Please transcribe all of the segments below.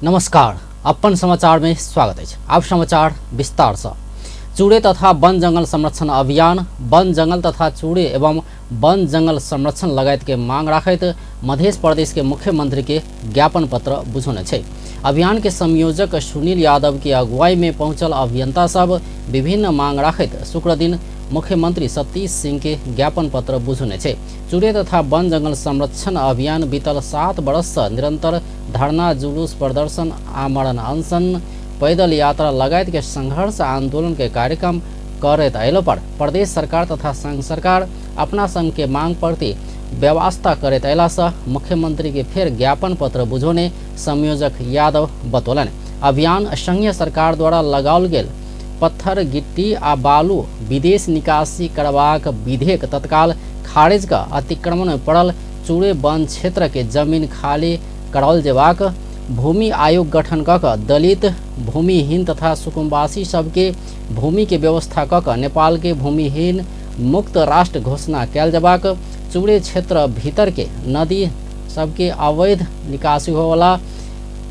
नमस्कार, अपन समाचार में स्वागत है। अब समाचार विस्तार से। चूड़े तथा वन जंगल संरक्षण अभियान वन जंगल तथा चूड़े एवं वन जंगल संरक्षण लगायत के मांग रखत मध्य प्रदेश के मुख्यमंत्री के ज्ञापन पत्र बुझौने छे। अभियान के संयोजक सुनील यादव की अगुवाई में पहुंचल अभियंता सब विभिन्न मांग रखत शुक्र दिन मुख्यमंत्री सतीश सिंह के ज्ञापन पत्र बुझौने छे। चूड़े तथा वन जंगल संरक्षण अभियान बीतल 7 वर्ष से निरंतर धरना, जुलूस, प्रदर्शन, आमरण अनशन, पैदल यात्रा लगायत के संघर्ष आंदोलन के कार्यक्रम करत अयला पर प्रदेश सरकार तथा संघ सरकार अपना संघ के मांग प्रति व्यवस्था करत अयला से मुख्यमंत्री के फिर ज्ञापन पत्र बुझौने संयोजक यादव बतौलन। अभियान संघीय सरकार द्वारा लगाओल गेल पत्थर, गिट्टी आ बालू विदेश निकासी करबाक विधेयक तत्काल खारिज का अतिक्रमण में पड़ल चूड़े वन क्षेत्र के जमीन खाली कराओल जेबाक, भूमि आयोग गठन कऽ दलित, भूमिहीन तथा सुकुम्बासी सबके भूमि के व्यवस्था कऽ नेपाल के भूमिहीन मुक्त राष्ट्र घोषणा कैल जेबाक, चूड़े क्षेत्र भीतर के नदी सबके अवैध निकासी होवला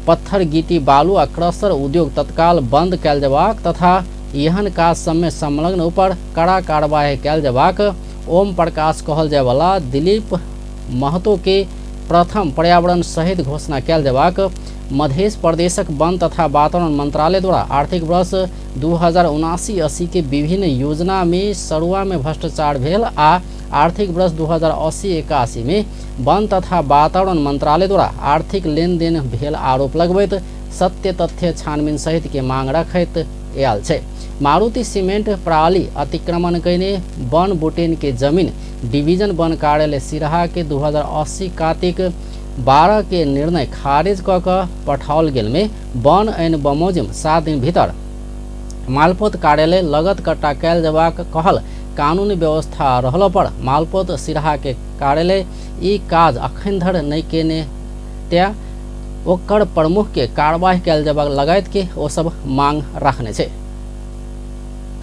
पत्थर, गिट्टी, बालू आ क्रशर उद्योग तत्काल बंद कैल जेबाक तथा एहन काज सब में संलग्न ऊपर कड़ा कार्रवाई कैल जेबाक, ओम प्रकाश कहल जाय वाला दिलीप महतो के प्रथम पर्यावरण सहित घोषणा कैल जेबाक, मध्य प्रदेशक वन तथा वातावरण मंत्रालय द्वारा आर्थिक वर्ष 2079-80 के विभिन्न योजना में सरुआ में भ्रष्टाचार भेल आ आर्थिक वर्ष 2080-81 में वन तथा वातावरण मंत्रालय द्वारा आर्थिक लेन देन भेल आरोप लगबैत सत्य तथ्य छानबीन सहित के मांग रखैत आयल छै। मारुति सीमेंट प्रणाली अतिक्रमण कयने वन बुटेन के जमीन डिवीजन वन कार्यालय सिराहा के 2080 कार्तिक 12 के निर्णय खारिज कऽ पठाओल गेल में वन एंड बमोजिम 7 दिन भीतर मालपोत कार्यालय लगत कट्टा कैल जेबाक कहल कानूनी व्यवस्था रहला पर मालपोत सिराहा के कार्यालय ई काज अखन धरि नहीं केने त्या ओकर प्रमुख के कार्रवाई कैल जेबाक लगायत के ओ सब मांग रखने छे।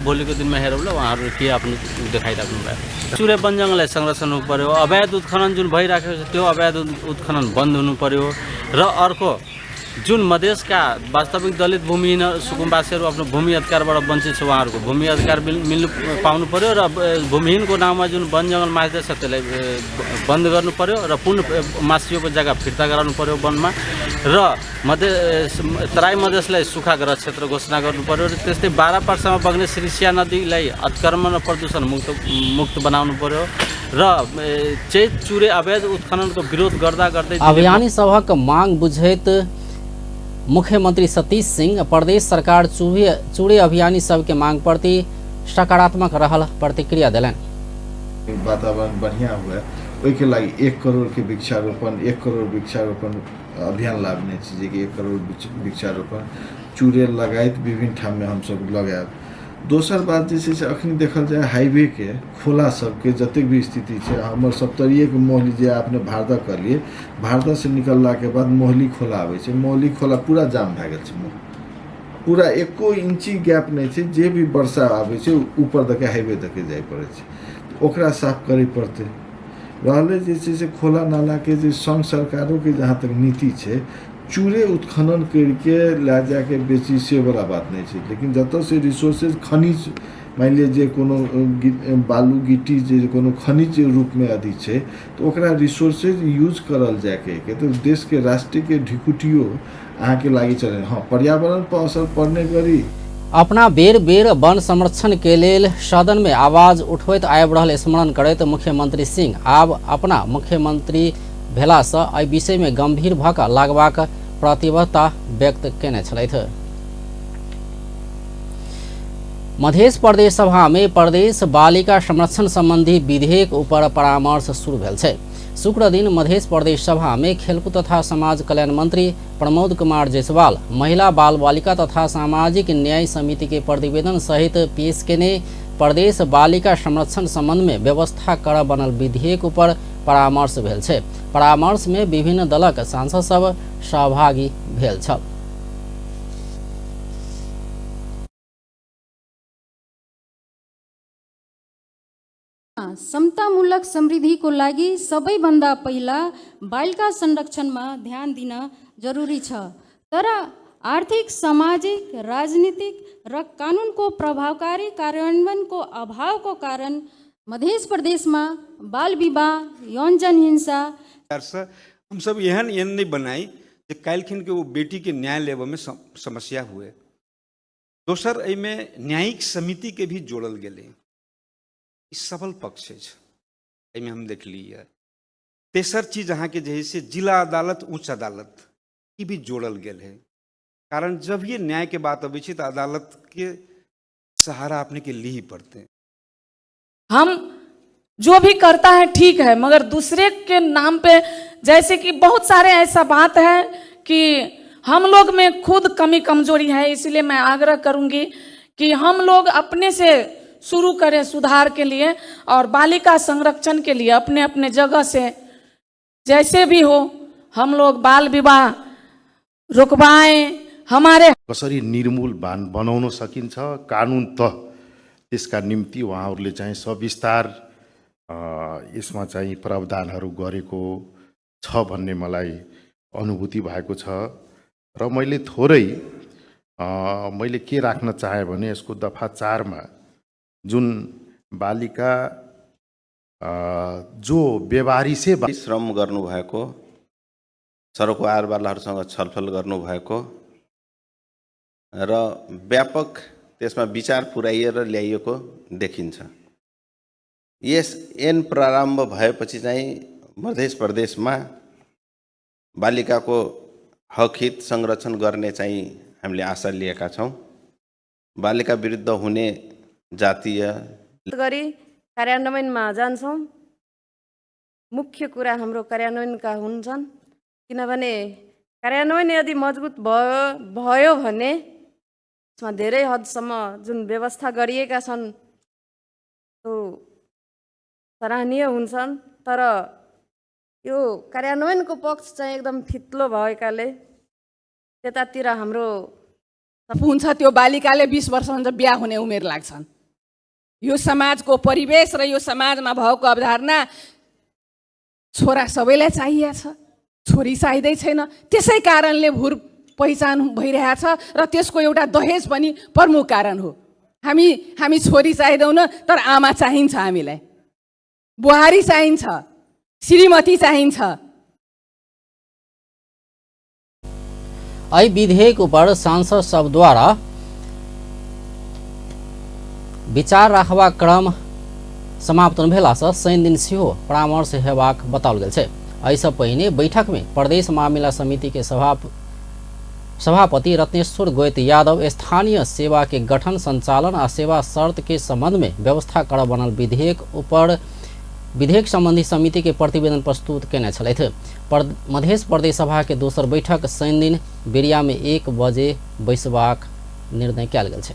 भोलिको दिनमा हेरौँ ल उहाँहरू के आफ्नो देखाइराख्नु भयो। चूड़े वन जङ्गललाई संरक्षण हुनु पर्यो, अवैध उत्खनन जुन भइराखेको छ त्यो अवैध उत्खनन बन्द हुनु पर्यो र अर्को जुन मधेसका वास्तविक दलित भूमिहीन सुकुम्बासीहरू आफ्नो भूमि अधिकारबाट वञ्चित छ उहाँहरूको भूमि अधिकार मिल्नु पाउनु पर्यो र भूमिहीनको नाममा जुन वन जङ्गल मास्दैछ त्यसलाई बन्द गर्नु पर्यो र पुनः मासिएको जग्गा फिर्ता गराउनु पर्यो वनमा र तराई मधेसलाई सुखाग्रस्त क्षेत्र घोषणा गर्नु पर्यो र त्यस्तै बारापाटसम्म बग्ने श्रीसिया नदीलाई अतिक्रमण र प्रदूषण मुक्त बनाउनु पर्यो र चूड़े अवैध उत्खननको विरोध गर्दा गर्दै अभियानी सभक मांग बुझैत मुख्यमंत्री सतीश सिंह प्रदेश सरकार चूड़े अभियानी सब के मांग प्रति सकारात्मक रहल प्रतिक्रिया दिलन। वातावरण बढ़िया हुए ओहिके लागि 1 करोड़ के वृक्षारोपण 1 करोड़ वृक्षारोपण अभियान लाबने छी जे 1 करोड़ वृक्षारोपण चूड़े लगायत विभिन्न ठाम में हम सब लगायब। दोसर बात जे छै अखन देखल जाए हाईवे के खोला सबके जतेक भी स्थिति है हमर सप्तरीय के मोहली जे आपने भारदा कर लिए भारदा से निकलला के बाद मोहली खोला आवे छै, मोहली खोला पूरा जाम भए गेल छै, पूरा 1 इंची गैप नहीं छै, जे भी वर्षा आवे छै ऊपर दके हाईवे दके जाय पड़े छै, ओकरा साफ करे पड़ते रहले जे छै से खोला नाला के जे संघ सरकारों के जहाँ तक नीति छै चूड़े उत्खनन करके ला जाके बेची से वाला बात नहीं है, लेकिन जत से रिसोर्सेज खनिज मान लीजिए जे कोनो बालू गिट्टी जे कोनो खनिज रूप में अधिक है तो ओकरा रिसोर्सेज यूज करल जाके तो देश के राष्ट्र के ढिकुटियो अहाँ के लागी चले। हाँ, पर्यावरण पर असर पड़ने गरी अपना बेर बेर वन संरक्षण के लेल सदन में आवाज उठबैत आबि रहल स्मरण करैत मुख्यमंत्री सिंह आब अपना मुख्यमंत्री भेला से एहि विषय में गंभीर भऽ कऽ लागबाक प्रतिबद्धता व्यक्त केने छलथि। मध्य प्रदेश सभा में प्रदेश बालिका संरक्षण संबंधी विधेयक ऊपर परामर्श शुरू भेल छै। शुक्र दिन मध्य प्रदेश सभा में खेलकूद तथा समाज कल्याण मंत्री प्रमोद कुमार जायसवाल महिला बाल बालिका तथा सामाजिक न्याय समिति के प्रतिवेदन सहित पेश केने प्रदेश बालिका संरक्षण संबंध में व्यवस्था कर बनल विधेयक ऊपर परामर्श भेल छै। परामर्श में विभिन्न दलक सांसद सब सहभागी भेल छल। समतामूलक समृद्धिको लागि सबैभन्दा पहिला बालिका संरक्षणमा ध्यान दिन जरुरी छ। तर आर्थिक सामाजिक राजनीतिक र कानुनको प्रभावकारी कार्यान्वयनको अभावको कारण मध्य प्रदेशमा बाल विवाह यौन जनहिंसा से हम सब एहन नहीं बनाई जे काल्हिखिन के वो बेटी के न्याय लेवे में समस्या हुए। दोसर एहिमे न्यायिक समिति के भी जोड़ल गेले, ई सबल पक्ष है, एहिमे हम देखलिए। तेसर चीज अहाँ के जे से जिला अदालत उच्च अदालत ई भी जोड़ल गेल है, कारण जब ये न्याय के बात अबै छै तो अदालत के सहारा अपने के लिए ही पड़ते हैं। हम जो भी करता है ठीक है, मगर दूसरे के नाम पे, जैसे कि बहुत सारे ऐसा बात है कि हम लोग में खुद कमी कमजोरी है, इसलिए मैं आग्रह करूंगी कि हम लोग अपने से शुरू करें सुधार के लिए और बालिका संरक्षण के लिए अपने अपने जगह से जैसे भी हो हम लोग बाल विवाह रोकवाएं। हमारे कसरी निर्मूल बनाउन सकिन्छ कानुन तह, त्यसका निम्ति उहाँहरूले चाहिँ सविस्तार यसमा चाहिँ प्रावधानहरू गरेको छ भन्ने मलाई अनुभूति भएको छ। र मैले थोरै मैले के राख्न चाहे भने यसको दफा 4 मा जुन बालिका जो व्यवहारिसे श्रम गर्नुभएको, सरोकारवालाहरूसँग छलफल गर्नुभएको र व्यापक त्यसमा विचार पुर्याइएर ल्याइएको देखिन्छ। यस ऐन प्रारम्भ भएपछि चाहिँ मध्य प्रदेशमा बालिकाको हक हित संरक्षण गर्ने चाहिँ हामीले आशा लिएका छौँ। बालिका विरुद्ध हुने जातीय गरी कार्यान्वयनमा जान्छौँ। मुख्य कुरा हाम्रो कार्यान्वयनका हुन्छन्, किनभने कार्यान्वयन यदि मजबुत भयो भने यसमा धेरै हदसम्म जुन व्यवस्था गरिएका छन् त्यो सराहनीय हुन्छन्। तर यो कार्यान्वयनको पक्ष चाहिँ एकदम फित्लो भएकाले त्यतातिर हाम्रो हुन्छ। त्यो बालिकाले 20 वर्षभन्दा बिहा हुने उमेर लाग्छन्। यो समाजको परिवेश र यो समाजमा भएको अवधारणा छोरा सबैलाई चाहिएको छ, छोरी चाहिँदै छैन। त्यसै कारणले भुर पहिचान भइरहेछ र त्यसको एउटा दहेज पनि प्रमुख कारण हो। हामी छोरी चाहिँदैनौँ, तर आमा चाहिन्छ, हामीलाई बुहारी चाहिन्छ, श्रीमती चाहिन्छ। एहि विधेयक पर सांसद सब द्वारा विचार राखबाक क्रम समाप्त भेलासँ शनि दिन सेहो परामर्श हेबाक बताओल गेल छै। एहिसँ पहिने बैठक में प्रदेश मामिला समिति के सभापति रत्नेश्वर गोयत यादव स्थानीय सेवा के गठन संचालन आ सेवा शर्त के संबंध में व्यवस्था करब बनल विधेयक संबंधी समिति के प्रतिवेदन प्रस्तुत केने छलथि। मध्य प्रदेश सभा के दोसर बैठक शनि दिन बेरिया में 1 बजे बैसबाक निर्णय कयल गेल छै।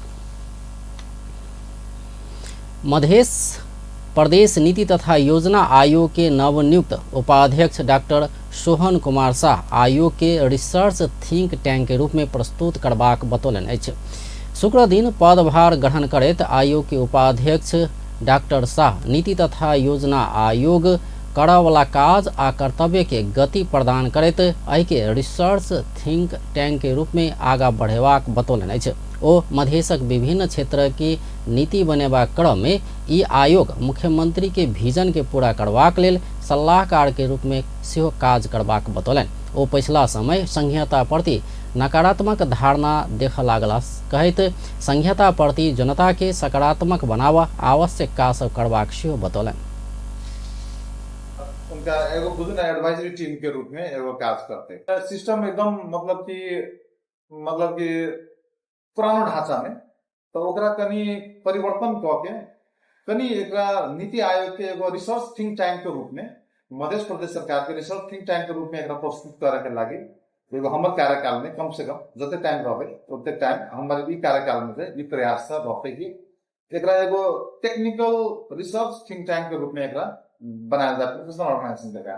मध्य प्रदेश नीति तथा योजना आयोग के नवनियुक्त उपाध्यक्ष डॉक्टर सोहन कुमार शाह आयोग के रिसर्च थिंक टैंक के रूप में प्रस्तुत करबाक बतौलनि अछि। शुक्र दिन पदभार ग्रहण करैत आयोग के उपाध्यक्ष डॉक्टर शाह नीति तथा योजना आयोग करयवला काज आ कर्तव्य के गति प्रदान करैत एहि के रिसर्च थिंक टैंक के रूप में आगा बढ़ेबाक बतौलनि अछि। ओ मधेशक विभिन्न क्षेत्र की नीति बनेबाक क्रम में ई आयोग मुख्यमंत्री के विजन के पूरा करबाक लेल सलाहकार के रूप में सेहो काज करबाक बतौलनि। ओ पिछला समय संघीयता प्रति नकारात्मक धारणा देख लागला कहैत संघीयता प्रति जनता के सकारात्मक बनावा आवश्यक काज करबाक सेहो बतौलनि। उनका एगो बुझू ना एडवाइजरी टीम के रूप में एगो काज करते सिस्टम एकदम मतलब कि पुरानो ढांचा में तो ओकरा कनी परिवर्तन करके कनी एकरा नीति आयोग के एगो रिसर्च थिंक टैंक के रूप में मध्य प्रदेश सरकार के रिसर्च थिंक टैंक के रूप में एकरा प्रस्तुत करे के लागी एगो हमर कार्यकाल में कम से कम जते टाइम रहबे ओते टाइम हमारे ई कार्यकाल में ई प्रयास से रहते कि एकरा एगो टेक्निकल रिसर्च थिंक टैंक के रूप में एकरा बनाया जाए प्रोफेशनल ऑर्गेनाइजेशन का।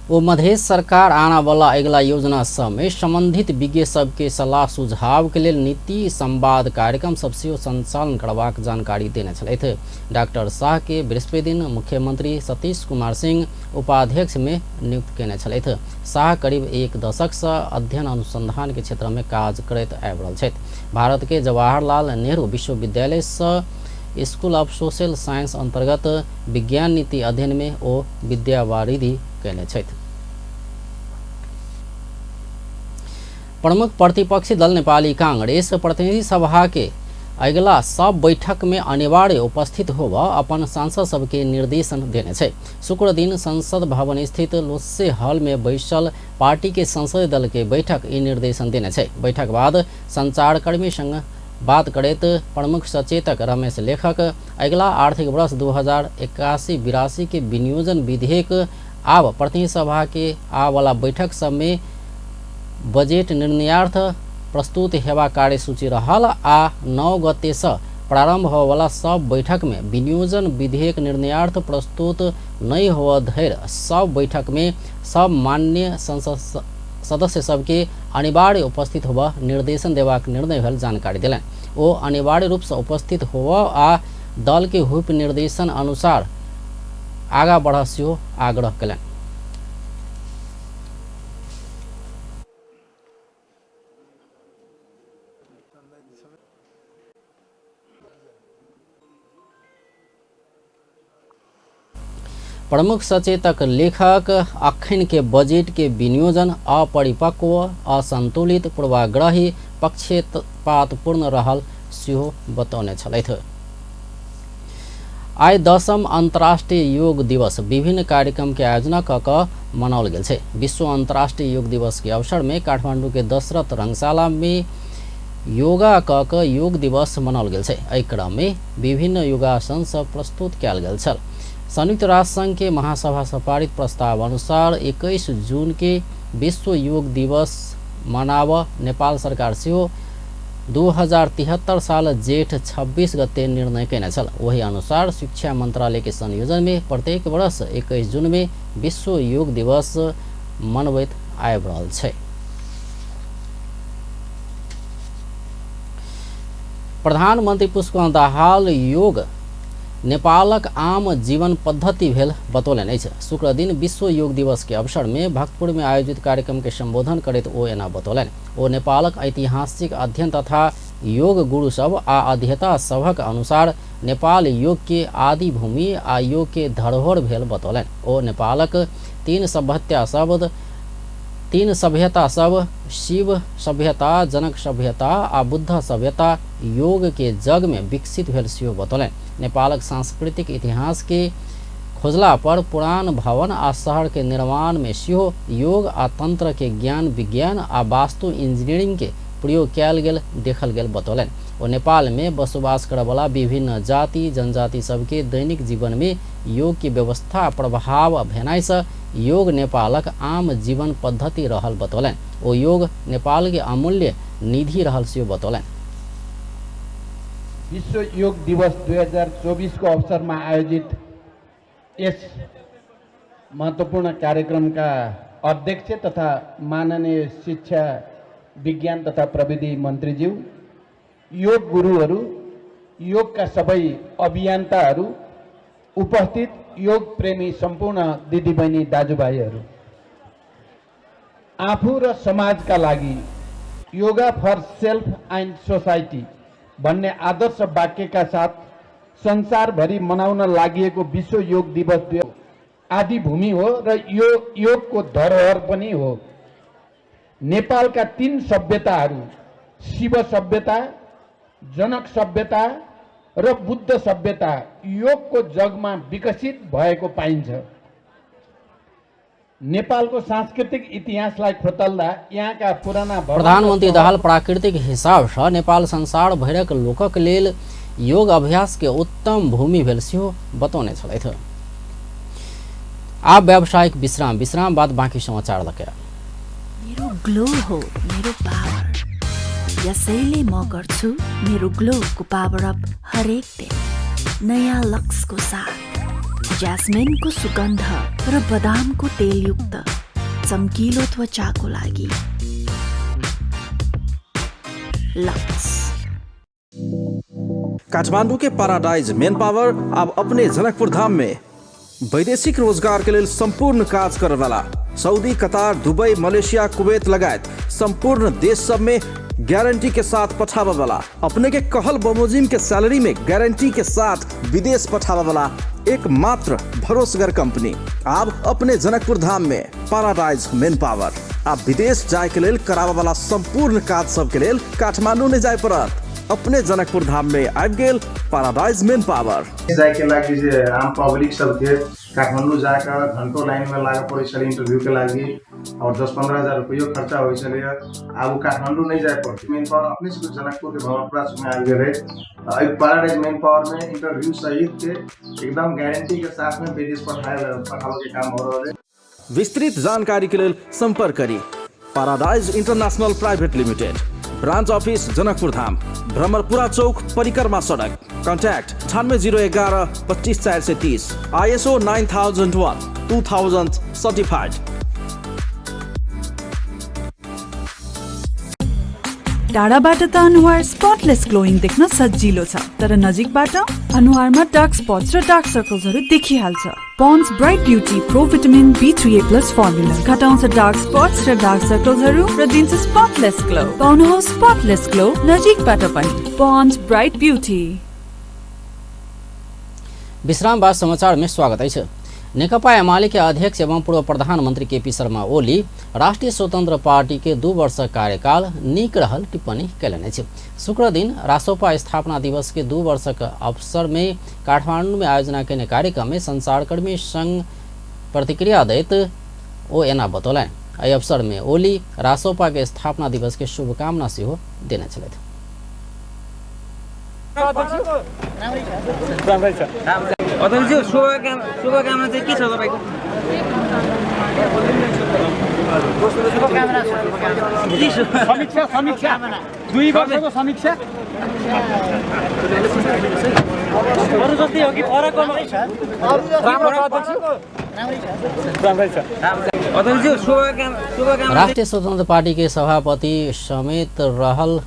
वो मधेश सरकार आने वाला अगला योजना सब में संबंधित विज्ञ सबके सलाह सुझाव के लिए नीति संवाद कार्यक्रम सबसे संचालन करबाक जानकारी देने छलथि। डॉक्टर शाह के बृहस्पति दिन मुख्यमंत्री सतीश कुमार सिंह उपाध्यक्ष में नियुक्त केने छलथि। शाह करीब एक दशक से अध्ययन अनुसंधान के क्षेत्र में काज करैत आबि रहल छथि। भारत के जवाहरलाल नेहरू विश्वविद्यालय से स्कूल ऑफ सोशल साइंस अंतर्गत विज्ञान नीति अध्ययन में ओ विद्यावारिधि कैने छथि। प्रमुख प्रतिपक्षी दल नेपाली कांग्रेस प्रतिनिधि सभा के अगला सब बैठक में अनिवार्य उपस्थित होब अपन सांसद सबके निर्देशन देने छे। शुक्र दिन संसद भवन स्थित लोस्से हॉल में बैसल पार्टी के संसदीय दल के बैठक ई निर्देशन देने छे। बैठक बाद संचारकर्मी संग बात करते प्रमुख सचेतक रमेश लेखक अगला आर्थिक वर्ष 2081-82 के विनियोजन विधेयक आब प्रतिनिधि सभा के आ वाला बैठक सब में बजेट निर्णयार्थ प्रस्तुत हेबा कार्यसूची रहल आ 9 गते से प्रारंभ होवाला सब बैठक में विनियोजन विधेयक निर्णयार्थ प्रस्तुत नहीं हुआ धैर्य सब बैठक में सब मान्य संसद सदस्य सबके अनिवार्य उपस्थित होबा निर्देशन देबाक निर्णय भेल जानकारी दिलन। ओ अनिवार्य रूप से उपस्थित होबा आ दल के हुप निर्देशन अनुसार आगा बढ़ सेहो आग्रह कयलनि। प्रमुख सचेतक लेखक अखन के बजेट के विनियोजन अपरिपक्व असंतुलित पूर्वाग्रही पक्षपातपूर्ण रहल सेहो बतौने छलथि। आइ 10म अंतर्राष्ट्रीय योग दिवस विभिन्न कार्यक्रम के आयोजना क मनाओल गेल छै। विश्व अंतर्राष्ट्रीय योग दिवस के अवसर में काठमांडू के दशरथ रंगशाला में योगा क योग दिवस मनाओल गेल छै। एहि क्रम में विभिन्न योगासन सब प्रस्तुत कयल गेल छल। संयुक्त राष्ट्र संघ के महासभा से पारित प्रस्ताव अनुसार 21 जून के विश्व योग दिवस मनाव नेपाल सरकार सेहो 2073 साल जेठ 26 गते निर्णय केने छल। वही अनुसार शिक्षा मंत्रालय के संयोजन में प्रत्येक वर्ष 21 जून में विश्व योग दिवस मनबैत आबि रहल छै। प्रधानमंत्री पुष्पकमल दाहाल योग नेपालक आम जीवन पद्धति भेल बतौलनि अछि। शुक्र दिन विश्व योग दिवस के अवसर में भक्तपुर में आयोजित कार्यक्रम के संबोधन करैत ओ एना बतौलनि। ओ नेपालक ऐतिहासिक अध्ययन तथा योग गुरु सब आ अध्येता सभक अनुसार नेपाल योग के आदि भूमि आ योग के धरोहर भेल बतौलनि। ओ नेपालक तीन सभ्यता सब शिव सभ्यता, जनक सभ्यता आ बुद्ध सभ्यता योग के जग में विकसित भेल सेहो बतौलनि। नेपालक सांस्कृतिक इतिहास के खोजला पर पुरान भवन आ शहर के निर्माण में सेहो योग आ तंत्र के ज्ञान विज्ञान आ वास्तु इंजीनियरिंग के प्रयोग कयल गेल देखल गेल बतौलनि। ओ नेपाल में बसोबास करय वाला विभिन्न जाति जनजाति सबके दैनिक जीवन में योग की व्यवस्था प्रभाव भेनाइ से योग नेपालक आम जीवन पद्धति रहल बतौलनि। ओ योग नेपाल के अमूल्य निधि रहल सेहो बतौलनि। विश्व योग दिवस 2024 को अवसर में आयोजित इस महत्वपूर्ण कार्यक्रम का अध्यक्ष तथा माननीय शिक्षा विज्ञान तथा प्रविधि मन्त्रीज्यू, योग गुरुहरू, योग का सबै अभियन्ताहरू, उपस्थित योग प्रेमी सम्पूर्ण दिदीबहिनी दाजुभाइहरू, आफू र समाजका लागि योगा फर सेल्फ एन्ड सोसाइटी भन्ने आदर्श वाक्यका साथ संसारभरि मनाउन लागि विश्व योग दिवस आदि भूमि हो र यो योगको धरोहर पनि हो। नेपालका तीन सभ्यताहरू शिव सभ्यता, जनक सभ्यता र बुद्ध सभ्यता योगको जगमा विकसित भएको पाइन्छ। नेपालको सांस्कृतिक इतिहासलाई खोतल्दा यहाँका पुराना प्रधानमन्त्री दाहाल प्राकृतिक हिसाब से नेपाल संसार भरिक लोकक लेल योग अभ्यास के उत्तम भूमि भेल सेहो बतौने छलथि। आब व्यावसायिक विश्राम बाद बाँकी समाचार लके। मेरो ग्लो हो मेरो पावर, यसैले म गर्छु मेरो ग्लो को पावर अप हरेक दिन नयाँ लक्सको साथ। ज्यास्मिनको सुगन्ध र बदामको तेलयुक्त चम्किलो त्वचाको लागि लक्स। काठमांडू के पैराडाइज मेन पावर अब अपने जनकपुर धाम में वैदेशिक रोजगार के लिए संपूर्ण काज करे वाला सऊदी, कतार, दुबई, मलेशिया, कुवैत लगायत संपूर्ण देश सब में गारंटी के साथ पठावा वाला, अपने के कहल बमोजिम के सैलरी में गारंटी के साथ विदेश पठावा वाला एकमात्र भरोसेगर कंपनी अब अपने जनकपुर धाम में पैराडाइज मेन पावर। आप विदेश जाए के लेल करावा वाला संपूर्ण काज सब के लेल काठमांडू ने जाए पड़त। अपने जनकपुर धाम में आबि गेल पैराडाइज मेन पावर। जाए के लागि जे आम पब्लिक सब थे काठमांडू जाकर घंटों लाइन में लागे पड़े छले इंटरव्यू के लागि और 10-15 हजार रुपया खर्चा होय छले। अब काठमांडू नहीं जाए पड़ते। मेन पावर अपने से जनकपुर के भवनपुरा में आ गए रहे। पैराडाइज मेन पावर में इंटरव्यू सहित के एकदम गारंटी के साथ में विदेश पठावे के काम हो रहा है। विस्तृत जानकारी के लिए संपर्क करी paradise international private limited, branch office Janakpur Dham, Bhramarpura चौक, परिक्रमा सड़क। Contact 9801 25 430, ISO 9001 certified. टाढाबाट त अनुहार स्पटलेस ग्लोइङ देख्न सजिलो छ, तर नजिकबाट अनुहारमा डार्क स्पट्स र डार्क सर्कल्सहरू देखिहाल्छ। Pond's bright beauty pro vitamin B3A+ formula घटाउँछ डार्क स्पट्स र डार्क सर्कल्सहरू र दिन्छ स्पटलेस ग्लो। पाउनुहोस् स्पटलेस ग्लो नजिकबाट पनि। Pond's bright beauty. विश्राम बाद समाचार में स्वागत है। नेकपा एमाले के अध्यक्ष एवं पूर्व प्रधानमंत्री केपी शर्मा ओली राष्ट्रीय स्वतंत्र पार्टी के 2 वर्ष कार्यकाल नीक रहल टिप्पणी कैलने छे। शुक्र दिन रासोपा स्थापना दिवस के 2 वर्ष के अवसर में काठमांडू में आयोजना के कार्यक्रम में संचारकर्मी संघ प्रतिक्रिया दैत ओ एना बतौलन। एहि अवसर में ओली रासोपा के स्थापना दिवस के शुभकामना सेहो देने छलथि। शुभकामना चाहिँ के छ तपाईको? समीक्षा 2 वर्षको समीक्षा अरु जस्तै हो कि फरक राष्ट्रीय स्वतंत्र पार्टी के सभापति समेत रहल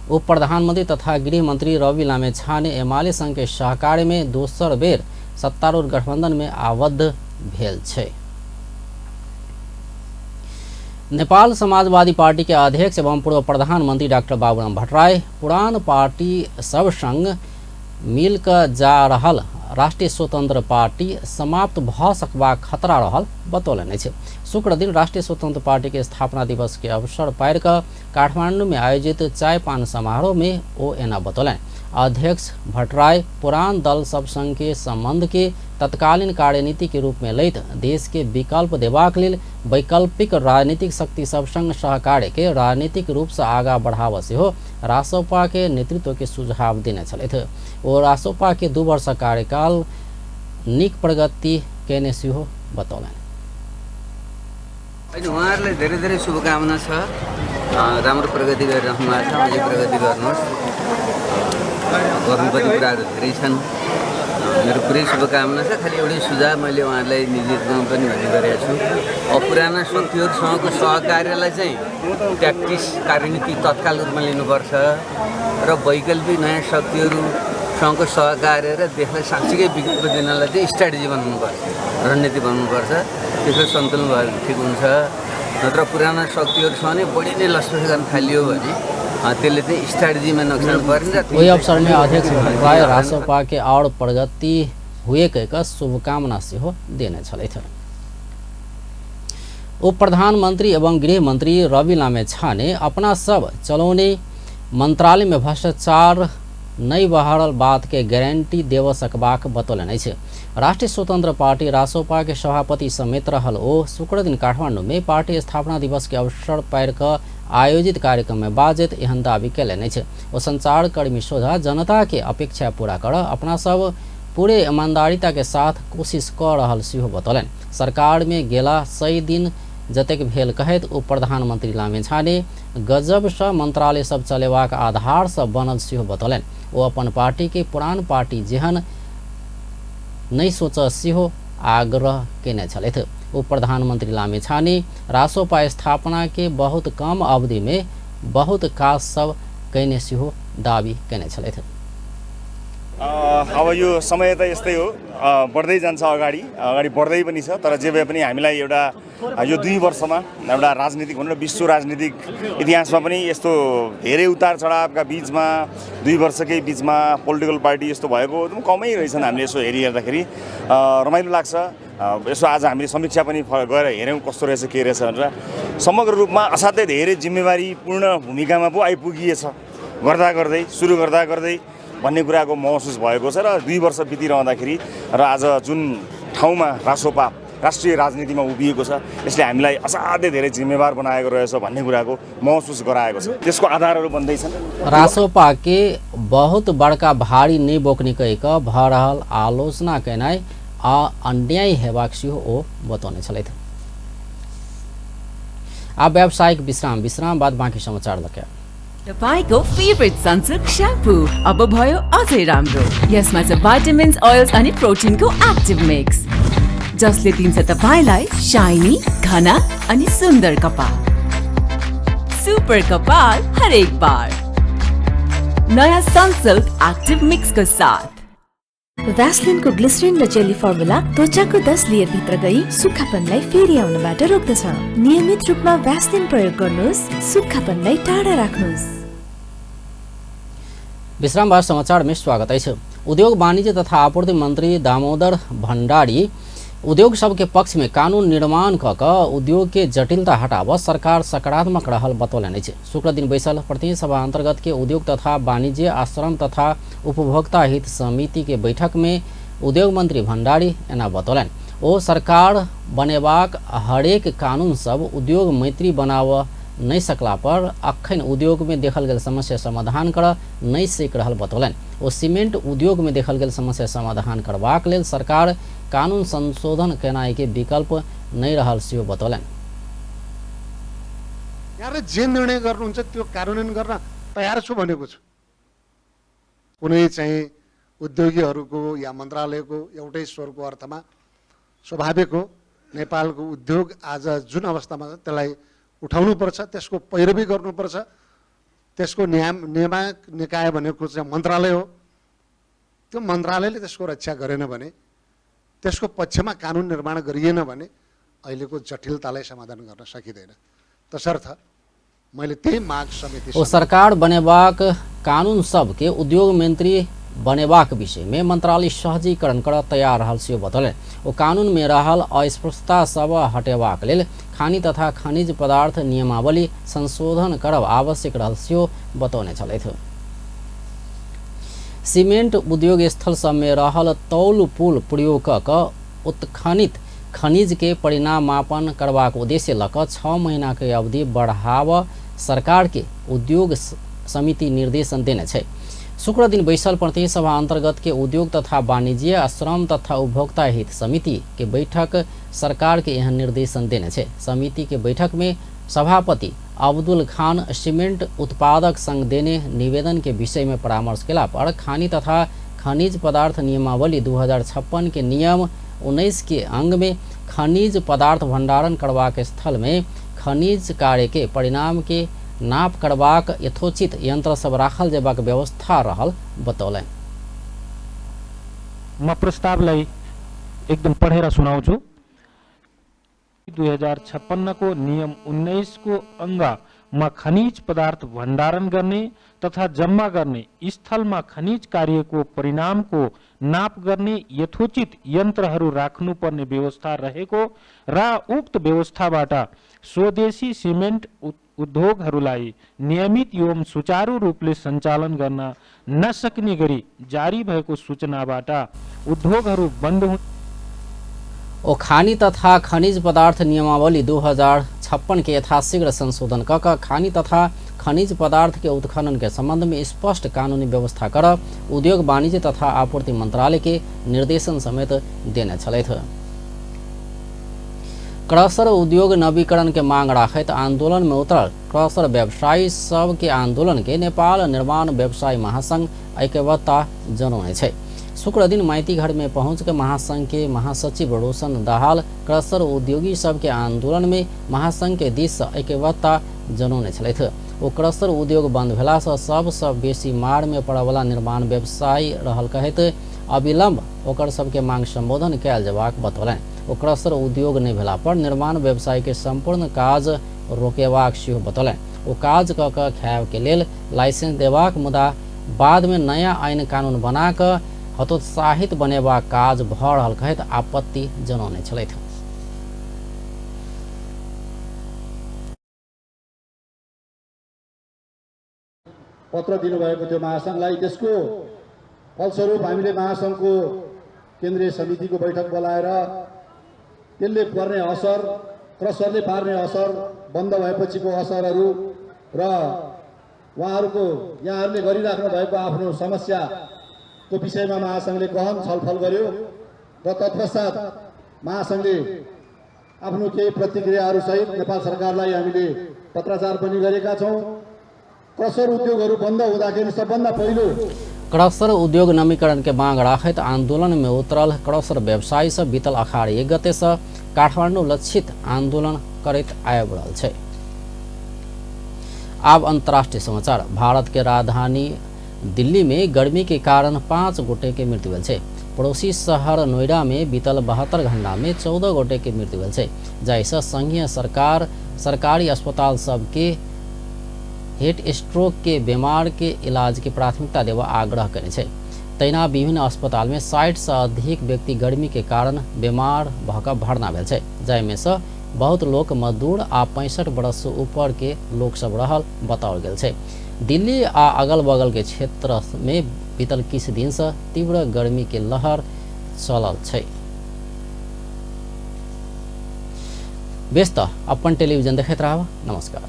उप प्रधानमंत्री तथा गृह मंत्री रवि लामेछाने एमाले संघ के सहकार्य में दोसर बेर सत्तारूढ़ गठबंधन में आबद्ध भेल छै। नेपाल समाजवादी पार्टी के अध्यक्ष एवं पूर्व प्रधानमंत्री डॉक्टर बाबूराम भट्टराई पुरान पार्टी सब संग मिल कर जा रहल राष्ट्रीय स्वतंत्र पार्टी समाप्त भ सकबाक खतरा रहल बतौलनि छै। शुक्र दिन राष्ट्रीय स्वतंत्र पार्टी के स्थापना दिवस के अवसर पार कर काठमांडू में आयोजित चाय पान समारोह में ओ एना बतौलनि। अध्यक्ष भट्टराई पुरान दल सब संग के संबंध के तत्कालीन कार्यनीति के रूप में लैत देश के विकल्प देबाक लेल वैकल्पिक राजनीतिक शक्ति सब संग सहकार्य के राजनीतिक रूप से आगा बढ़ावा सेहो रासोपा के नेतृत्व के सुझाव देने छलथि। ओ रासोपा के 2 वर्ष कार्यकाल निक प्रगति केने सेहो बतौलनि। उहाँहरूलाई धेरै धेरै शुभकामना छ। राम्रो प्रगति गरिरहनु भएको छ। अझै प्रगति गर्नुहोस्। गर्नुपर्ने कुराहरू धेरै छन्। मेरो पुरै शुभकामना छ। खालि एउटै सुझाव मैले उहाँहरूलाई निजी रूपमा पनि भन्ने गरेको छु। पुराना शक्तिहरूसँगको सहकार्यलाई चाहिँ ट्याक्टिस कार्यनीति तत्काल रूपमा लिनुपर्छ र वैकल्पिक नयाँ शक्तिहरूसँगको सहकार्य र देशलाई साँच्चीकै विकल्प दिनलाई चाहिँ स्ट्राटेजी बनाउनुपर्छ, रणनीति बनाउनुपर्छ। त्यसलाई सन्तुलन भयो भने ठिक हुन्छ। नत्र पुराना शक्तिहरूसँग नै बढी नै लसफस गर्न थालियो भने त्यसले चाहिँ स्ट्राटेजीमा नोक्सान पर्ने। वही अवसर में अध्यक्ष भट्टराई रासोपा के और प्रगति हुए का शुभकामना सेहो देने छलथि। उप प्रधानमंत्री एवं गृह मंत्री रवि लामेछाने अपना सब चलौने मंत्रालय में भ्रष्टाचार नहीं बहारल बात के गारंटी देव सकबाक बतौलनि छै। राष्ट्रीय स्वतंत्र पार्टी रासोपा के सभापति समेत रहल ओ शुक्र दिन काठमांडू में पार्टी स्थापना दिवस के अवसर पर कर आयोजित कार्यक्रम में बाजित एहन दावी कैलनि छै। ओ संचार कर्मी सोझा जनता के अपेक्षा पूरा कर अपना सब पूरे ईमानदारिता के साथ कोशिश कर रहल सेहो बतौलनि। सरकार में गेला 100 दिन जतेक भेल कहैत उप प्रधानमंत्री लामेछाने गजब सँ मंत्रालय सब चलेबाक आधार सँ बनल सेहो बतौलनि। ओ अपन पार्टी के पुरान पार्टी जेहन नै सोच सेहो आग्रह केने छलथि। उप प्रधानमंत्री लामिछाने रासोपा स्थापना के बहुत कम अवधि में बहुत काज सब कैने सेहो दावी केने छलथि। अब यो समय त यस्तै हो, बढ्दै जान्छ, अगाडि बढ्दै पनि छ। तर जे भए पनि हामीलाई एउटा यो 2 वर्षमा एउटा राजनीतिक भनौँ न विश्व राजनीतिक इतिहासमा पनि यस्तो धेरै उतार चढावका बिचमा 2 वर्षकै बिचमा पोलिटिकल पार्टी यस्तो भएको एकदम कमै रहेछन्। हामीले यसो हेरिहेर्दाखेरि रमाइलो लाग्छ। यसो आज हामीले समीक्षा पनि गएर हेऱ्यौँ कस्तो रहेछ के रहेछ भनेर। समग्र रूपमा असाध्यै धेरै जिम्मेवारीपूर्ण भूमिकामा पो आइपुगिएछ सुरु गर्दा गर्दै भन्ने कुराको महसुस भएको छ। र 2 वर्ष बितिरहँदाखेरि र आज जुन ठाउँमा रासोपा राष्ट्रिय राजनीतिमा उभिएको छ यसले हामीलाई असाध्यै धेरै जिम्मेवार बनाएको रहेछ भन्ने कुराको महसुस गराएको छ। त्यसको आधारहरू बन्दैछन्। रासोपा के बहुत बड़का भारी नहीं बोकने कहिक भ रहल आलोचना केनाइ अन्याय हेबाक सेहो ओ बतौने छलथि। अब व्यावसायिक विश्राम बाद बाँकी समाचार लके। तपाईको फेभरेट सनसिल्क स्याम्पू अब भयो अझै राम्रो। यसमा छ भाइटामिन्स, ओइल्स अनि प्रोटिनको एक्टिभ मिक्स जसले दिन्छ तपाईलाई शाइनी, घना अनि सुन्दर कपाल। सुपर कपाल हरेक बार नयाँ सनसिल्क एक्टिभ मिक्स को साथ। भ्यासलिनको ग्लिसरिन र जेली फर्मुला त्वचाको 10 लेयर भित्र गई सुक्खापनलाई फेरि आउनबाट रोक्दछ। नियमित रूपमा भ्यासलिन प्रयोग गर्नुहोस्, सुक्खापनलाई टाढा राख्नुहोस्। विश्राम बाद समाचार में स्वागत है। उद्योग वाणिज्य तथा आपूर्ति मंत्री दामोदर भण्डारी उद्योग सबके पक्ष में कानून निर्माण क उद्योग के जटिलता हटाव सरकार सकारात्मक रहल बतौलनि छै। शुक्र दिन बैसल प्रतिनिधि सभा अंतर्गत के उद्योग तथा वाणिज्य, आश्रम तथा उपभोक्ता हित समिति के बैठक में उद्योग मंत्री भण्डारी एना बतौलनि। ओ सरकार बनेबाक हरेक कानून सब उद्योग मैत्री बनाव नहीं सकला पर अखन उद्योग में देखल गेल समस्या समाधान कर नहीं सक रहल बतौलनि। ओ सीमेंट उद्योग में देखल गेल समस्या समाधान करबाक लेल सरकार कानून संशोधन केनाइ के विकल्प नहीं रहल सेहो बतौलनि। यहाँले जे निर्णय गर्नुहुन्छ त्यो कार्यान्वयन गर्न तयार छु भनेको छु। कुनै चाहिँ उद्योगीहरूको या मन्त्रालयको एउटै स्वरको अर्थमा स्वाभाविक हो। नेपालको उद्योग आज जुन अवस्थामा छ त्यसलाई उठाउनुपर्छ, त्यसको पैरवी गर्नुपर्छ। त्यसको नियामक निकाय भनेको चाहिँ मन्त्रालय हो। त्यो मन्त्रालयले त्यसको रक्षा गरेन भने, त्यसको पक्षमा कानुन निर्माण गरिएन भने अहिलेको जटिलतालाई समाधान गर्न सकिँदैन। तसर्थ मैले त्यही माग समिति ओ सरकार बनेबाक कानून सब के उद्योग मंत्री बनेबाक विषय में मंत्रालय सहजीकरण कर तैयार रहल सेहो बतौलनि। ओ कानून में रहल अस्पष्टता सब हटेबाक लेल खानी तथा खनिज पदार्थ नियमावली संशोधन करब आवश्यक रहल सेहो बतौने छलथि। सीमेंट उद्योग स्थल सब में रहल तौल पुल प्रयोग क उत्खनित खनिज के परिणाम मापन करबाक उद्देश्य लक 6 महीना के अवधि बढ़ाव सरकार के उद्योग समिति निर्देशन देने छै। शुक्र दिन बैसल प्रतिनिधि सभा अंतर्गत के उद्योग तथा वाणिज्य, श्रम तथा उपभोक्ता हित समिति के बैठक सरकार के यह निर्देशन देने छै। समिति के बैठक में सभापति अब्दुल खान सीमेंट उत्पादक संघ देने निवेदन के विषय में परामर्श केला पर खानी तथा खनिज पदार्थ नियमावली 2056 के नियम 19 के अंग में खनिज पदार्थ भंडारण करबाक स्थल में खनिज कार्य के परिणाम के नाप करबाक यथोचित यंत्र सब राखल जेबाक व्यवस्था रहल बतौलनि। म प्रस्तावलाई एकदम पढेर सुनाउँछु। 2056 को नियम 19 को अंगमा खनिज पदार्थ भण्डारण गर्ने तथा जम्मा गर्ने स्थलमा खनिज कार्यको परिणामको नाप गर्ने यथोचित यन्त्रहरू राख्नुपर्ने व्यवस्था रहेको र उक्त व्यवस्थाबाट स्वदेशी सिमेन्ट उद्योगहरूलाई नियमित एवं सुचारू रूपले सञ्चालन गर्न नसक्ने गरी जारी भएको सूचनाबाट उद्योगहरू बन्द हुन्। ओ खानी तथा खनिज पदार्थ नियमावली 2056 के यथाशीघ्र संशोधन कर खानी तथा खनिज पदार्थ के उत्खनन के संबंध में स्पष्ट कानूनी व्यवस्था कर उद्योग वाणिज्य तथा आपूर्ति मंत्रालय के निर्देशन समेत देने छलथि। क्रशर उद्योग नवीकरण के मांग राखैत आंदोलन में उतरल क्रशर व्यवसायी सब के आंदोलन के नेपाल निर्माण व्यवसायी महासंघ ऐक्यबद्धता जनौने छै। शुक्र दिन माइतीघर में पहुंचकर महासंघ के महासचिव रोशन दाहाल क्रसर उद्योगी सबके आंदोलन में महासंघ के दिश से ऐक्यबद्धता जनौने छलथि। ओ क्रसर उद्योग बंद भेला से सबसे बेसी मार में पड़े वाला निर्माण व्यवसायी रहल कहैत अविलंब ओकर सबके मांग संबोधन कयल जेबाक बतौलनि। ओ क्रसर उद्योग नहि भेला पर निर्माण व्यवसाय के संपूर्ण काज रोकेबाक सेहो बतौलनि। ओ काज कऽ कऽ खायब के लेल लाइसेंस देबाक मुदा बाद में नया आईन कानून बना कऽ हतोत्साहित बनेबाक काज भऽ रहल कहैत आपत्ति जनौने छलथि। पत्र दिनुभएको थियो महासङ्घलाई। त्यसको फलस्वरूप हामीले महासङ्घको केन्द्रीय समितिको बैठक बोलाएर त्यसले पर्ने असर, क्रसरले पार्ने असर, बन्द भएपछिको असरहरू र उहाँहरूको यहाँहरूले गरिराख्नु भएको आफ्नो समस्याको विषयमा महासङ्घले गहन छलफल गर्यो र तत्पश्चात महासङ्घले आफ्नो केही प्रतिक्रियाहरूसहित नेपाल सरकारलाई हामीले पत्राचार पनि गरेका छौँ। क्रसर उद्योगहरू बन्द हुँदाखेरि सबभन्दा पहिलो क्रसर उद्योग नवीकरण के मांग राखैत आंदोलन में उतरल क्रसर व्यवसायी से बीतल अखाड़ 1 गते से काठमांडू लक्षित आंदोलन करैत आबि रहल छै। आब अंतर्राष्ट्रीय समाचार। भारत के राजधानी दिल्ली में गर्मी के कारण 5 गोटे के मृत्यु भेल छै। पड़ोसी शहर नोएडा में बीतल 72 घंटा में 14 गोटे के मृत्यु भेल छै, जाहिसँ संघीय सरकार सरकारी अस्पताल सबके हेट स्ट्रोक के बीमार के इलाज के प्राथमिकता देवा आग्रह करे छै। तैना विभिन्न अस्पताल में 60 से अधिक व्यक्ति गर्मी के कारण बीमार भऽ भर्ना भेल छै, जाहिमे से बहुत लोग मजदूर आ 65 वर्ष से ऊपर के लोग सब रहल बताओल गेल छै। दिल्ली आ अगल बगल के क्षेत्र में बीतल किछु दिन से तीव्र गर्मी के लहर चलल छै। व्यस्त अपन टेलीविजन देखैत रहब। नमस्कार।